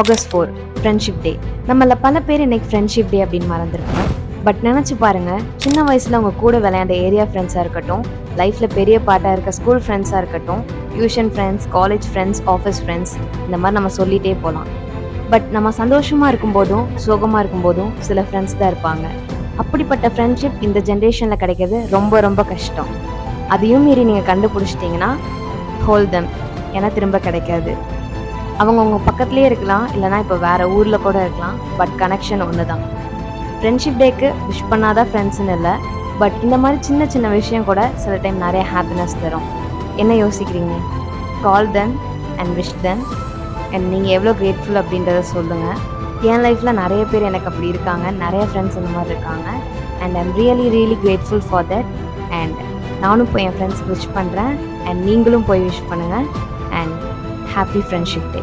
August 4 friendship day. நம்மள பல பேர் இன்னைக்கு ஃப்ரெண்ட்ஷிப் டே அப்படின்னு மறந்துருக்கோம். பட் நினச்சி பாருங்க, சின்ன வயசில் அவங்க கூட விளையாண்ட ஏரியா ஃப்ரெண்ட்ஸாக இருக்கட்டும், லைஃப்பில் பெரிய பார்ட்டாக இருக்க ஸ்கூல் ஃப்ரெண்ட்ஸாக இருக்கட்டும், tuition friends, college friends, office friends, இந்த மாதிரி நம்ம சொல்லிகிட்டே போகலாம். பட் நம்ம சந்தோஷமாக இருக்கும்போதும் சோகமாக இருக்கும்போதும் சில ஃப்ரெண்ட்ஸ் தான் இருப்பாங்க. அப்படிப்பட்ட ஃப்ரெண்ட்ஷிப் இந்த ஜென்ரேஷனில் கிடைக்கிறது ரொம்ப ரொம்ப கஷ்டம். அதையும் மீறி நீங்கள் கண்டுபிடிச்சிட்டிங்கன்னா ஹோல்ட் தம், ஏன்னா திரும்ப கிடைக்காது. அவங்க உங்கள் பக்கத்துலேயே இருக்கலாம், இல்லைனா இப்போ வேறு ஊரில் கூட இருக்கலாம், பட் கனெக்ஷன் ஒன்று தான். ஃப்ரெண்ட்ஷிப் டேக்கு விஷ் பண்ணாதான் ஃப்ரெண்ட்ஸ்னு இல்லை, பட் இந்த மாதிரி சின்ன சின்ன விஷயம் கூட சில டைம் நிறைய ஹாப்பினஸ் தரும். என்ன யோசிக்கிறீங்க? கால் them and wish them and நீங்கள் எவ்வளோ கிரேட்ஃபுல் அப்படின்றத சொல்லுங்கள். என் லைஃப்பில் நிறைய பேர் எனக்கு அப்படி இருக்காங்க, நிறைய ஃப்ரெண்ட்ஸ் இந்த மாதிரி இருக்காங்க. And I'm really grateful for that. And நானும் போய் என் ஃப்ரெண்ட்ஸ்க்கு விஷ் பண்ணுறேன். அண்ட் நீங்களும் போய் விஷ் பண்ணுங்கள். And happy friendship day.